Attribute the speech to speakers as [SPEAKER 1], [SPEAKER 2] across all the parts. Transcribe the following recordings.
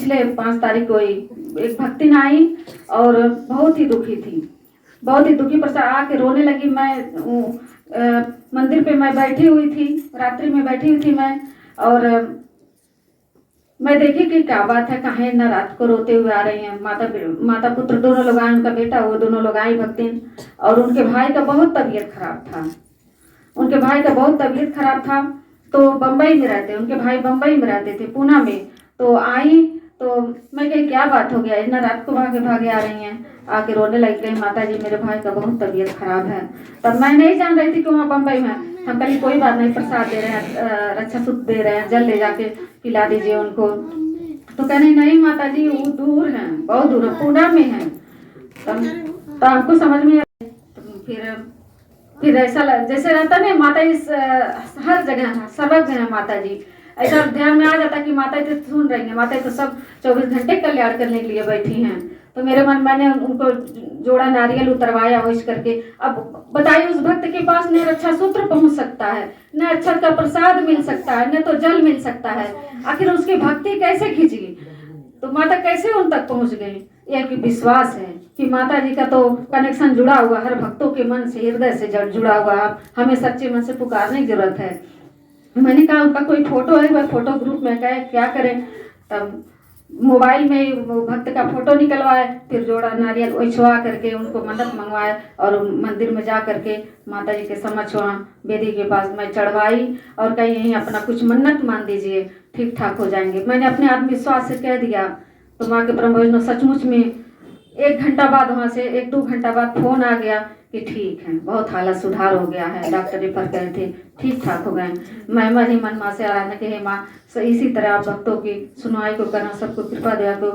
[SPEAKER 1] पिछले 5 तारीख को ही एक भक्तिन आई और बहुत ही दुखी थी, बहुत ही दुखी पर आके रोने लगी। मैं मंदिर पे मैं बैठी हुई थी, रात्रि में बैठी हुई थी मैं, और मैं देखी कि क्या बात है, कहाँ इतना रात को रोते हुए आ रही हैं। माता पुत्र दोनों लोग आए, उनका बेटा वो दोनों लोग आई भक्तिन, और उनके भाई का बहुत तबीयत खराब था। उनके भाई का बहुत तबीयत खराब था, तो बम्बई में रहते, उनके भाई बम्बई में रहते थे, पूना में। तो आई तो मैं कही क्या बात हो गया, इतना रात को भागे भागे आ रही हैं। आके रोने लग गई, माता जी मेरे भाई का बहुत तबीयत खराब है। तब मैं नहीं जान रही थी कि वहाँ बम्बई में। हम कहीं कोई बात नहीं, प्रसाद दे रहे हैं, रक्षा सूत्र दे रहे हैं, जल ले जाके पिला दीजिए उनको। तो कहने नहीं माता जी वो दूर हैं, बहुत दूर है, पूना में है। तो हमको समझ में फिर ऐसा जैसे रहता नहीं, माता इस हर जगह सर्वज्ञ है माता जी, ऐसा ध्यान में आ जाता कि माता तो सुन रही है, माता तो सब 24 घंटे कल्याण करने के लिए बैठी हैं। तो मेरे मन मैंने उनको जोड़ा नारियल उतरवाया विश करके। अब बताइए उस भक्त के पास न रक्षा सूत्र पहुंच सकता है, न अक्षत का प्रसाद मिल सकता है, न तो जल मिल सकता है, आखिर उसकी भक्ति कैसे खिंची, तो माता कैसे उन तक पहुंच गई। यह विश्वास है कि माता जी का तो कनेक्शन जुड़ा हुआ, हर भक्तों के मन से हृदय से जुड़ा हुआ। हमें सच्चे मन से पुकारने की जरूरत है। मैंने कहा उनका कोई फोटो है, वह फोटो ग्रुप में कहे क्या करें, तब मोबाइल में वो भक्त का फोटो निकलवाए, फिर जोड़ा नारियल ओछवा करके उनको मन्नत मंगवाए, और मंदिर में जा करके माता जी के समक्ष वहाँ वेदी के पास मैं चढ़वाई, और कहीं यहीं अपना कुछ मन्नत मान दीजिए, ठीक ठाक हो जाएंगे। मैंने अपने आत्मविश्वास से कह दिया। तो माँ के ब्रह्म वैष्णव सचमुच में 1 घंटा बाद, वहाँ से 1-2 घंटा बाद फोन आ गया कि ठीक है, बहुत हालत सुधार हो गया है, डॉक्टर रेफर करे थे, ठीक ठाक हो गए। मैं मन ही मन माँ से आराधना के हे माँ, इसी तरह आप भक्तों की सुनवाई को करना, सबको कृपा दया को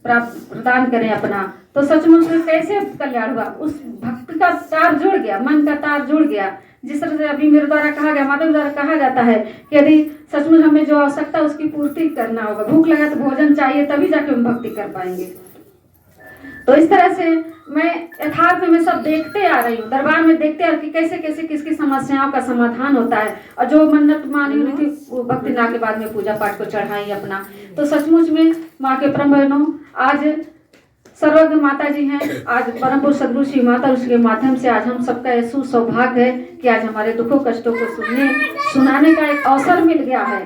[SPEAKER 1] प्राप्त प्रदान करें अपना। तो सचमुच में कैसे कल्याण हुआ, उस भक्त का तार जुड़ गया, मन का तार जुड़ गया। जिस तरह से अभी मेरे द्वारा कहा गया, माता द्वारा कहा जाता है कि यदि सचमुच हमें जो आवश्यकता उसकी पूर्ति करना होगा, भूख लगा तो भोजन चाहिए, तभी जाके हम भक्ति कर पाएंगे। तो इस तरह से मैं यथार्थ में सब देखते आ रही हूँ, दरबार में देखते आ कि कैसे कैसे किसकी समस्याओं का समाधान होता है, और जो मन्नत मानी हुई थी वो भक्ति ना के बाद में पूजा पाठ को चढ़ाई अपना। तो सचमुच में माँ के परम बहनों, आज सर्वज्ञ माता जी हैं, आज परम पुरुष सदगुरु श्री माता, उसके माध्यम से आज हम सबका यह सुसौभाग्य है कि आज हमारे दुखों कष्टों को सुनाने का एक अवसर मिल गया है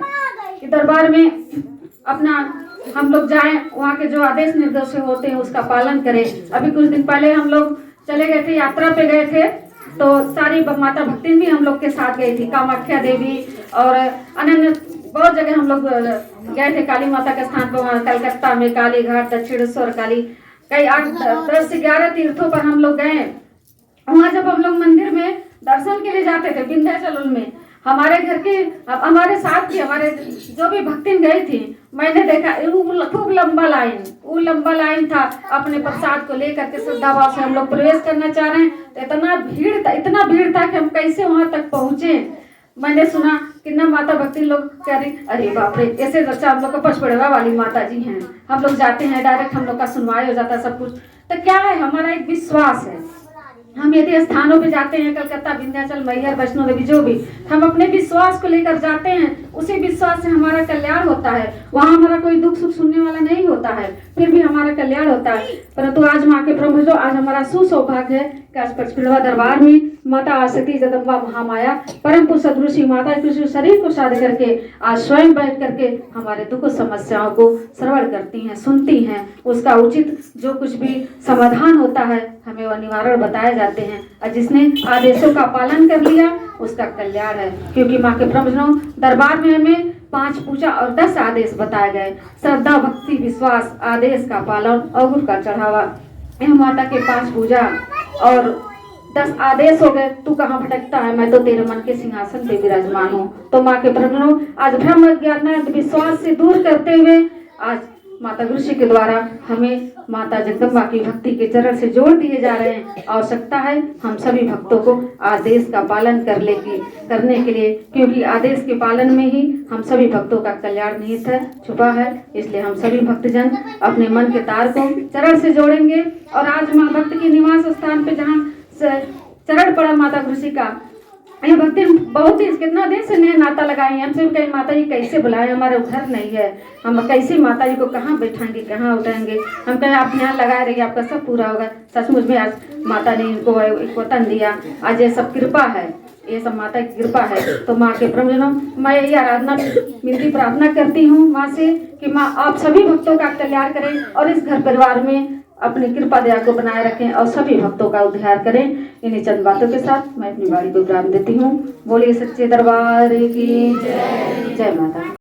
[SPEAKER 1] कि दरबार में अपना हम लोग जाएं, वहाँ के जो आदेश निर्देश होते हैं उसका पालन करें। अभी कुछ दिन पहले हम लोग चले गए थे, यात्रा पे गए थे, तो सारी माता भक्तिन भी हम लोग के साथ गई थी, कामाख्या देवी और अन्य बहुत जगह हम लोग गए थे। काली माता के स्थान पर कलकत्ता में काली घाट, दक्षिणेश्वर काली, कई 8-10 से 11 तीर्थों पर हम लोग गए। वहाँ जब हम लोग मंदिर में दर्शन के लिए जाते थे विंध्याचल में, हमारे घर के हमारे साथ की हमारे जो भी भक्तिन गई थी, मैंने देखा खूब लंबा लाइन था। अपने प्रसाद को लेकर के श्रद्धा भाव से हम लोग प्रवेश करना चाह रहे हैं, तो इतना भीड़ था कि हम कैसे वहां तक पहुंचे। मैंने सुना कि न माता भक्ति लोग कह रही, अरे बाप रे, ऐसे अच्छा हम लोग का पचपड़वा वाली माता जी हैं, हम लोग जाते हैं डायरेक्ट हम लोग का सुनवाई हो जाता है सब कुछ। तो क्या है, हमारा एक विश्वास है। हम यदि स्थानों पे जाते हैं, कलकत्ता, विंध्याचल, मैहर, वैष्णो देवी, जो भी, हम अपने विश्वास को लेकर जाते हैं, उसी विश्वास से हमारा कल्याण होता है। वहाँ हमारा कोई दुख सुख सुनने वाला नहीं होता है, फिर भी हमारा कल्याण होता है। परंतु आज माँ के प्रभु, जो आज हमारा सुसौभाग्य है कि आज पचपड़वा दरबार में माता आसती जगदम्बा महामाया परम पुरुष सदगुरु श्री माता कृष्ण शरीर को साध करके आज स्वयं बैठ करके हमारे दुख समस्याओं को श्रवण करती हैं, सुनती हैं, उसका उचित जो कुछ भी समाधान होता है हमें वह निवारण बताए जाते हैं। और जिसने आदेशों का पालन कर लिया उसका कल्याण है, क्योंकि माँ के ब्रह्मजनों दरबार में हमें 5 पूजा और 10 आदेश बताए गए। श्रद्धा, भक्ति, विश्वास, आदेश का पालन, अवगुण का चढ़ावा, यह माता के 5 पूजा और 10 आदेश हो गए। तू कहाँ भटकता है, मैं तो तेरे मन के सिंहासन पे विराजमान हूँ। तो माँ के ब्रह्मजनों, आज भ्रम अज्ञान विश्वास से दूर करते हुए आज माता गुरु जी के द्वारा हमें माता जगदम्बा की भक्ति के चरण से जोड़ दिए जा रहे हैं। आवश्यकता है हम सभी भक्तों को आदेश का पालन करने के लिए, क्योंकि आदेश के पालन में ही हम सभी भक्तों का कल्याण निहित है, छुपा है। इसलिए हम सभी भक्तजन अपने मन के तार को चरण से जोड़ेंगे। और आज माँ भक्त की निवास स्थान पे जहाँ चरण पड़ा माता गुरु जी का, ये भक्ति बहुत ही कितना दिन से नया नाता लगाए हैं। हमसे कहीं माता जी कैसे बुलाए, हमारे घर नहीं है, हम कैसे माता जी को कहाँ बैठाएंगे, कहाँ उठाएंगे। हम कहें आप यहाँ लगाए रहिए, आपका सब पूरा होगा। सचमुच में आज माता ने इनको एक वतन दिया, आज ये सब कृपा है, ये सब माता की कृपा है। तो माँ के प्रभु मैं यही आराधना विनती प्रार्थना करती हूँ माँ से कि माँ आप सभी भक्तों का कल्याण करें और इस घर परिवार में अपनी कृपा दया को बनाए रखें और सभी भक्तों का उद्धार करें। इन्हीं चंद बातों के साथ मैं अपनी वाणी को विराम देती हूँ। बोलिए सच्चे दरबार की जय। जय माता।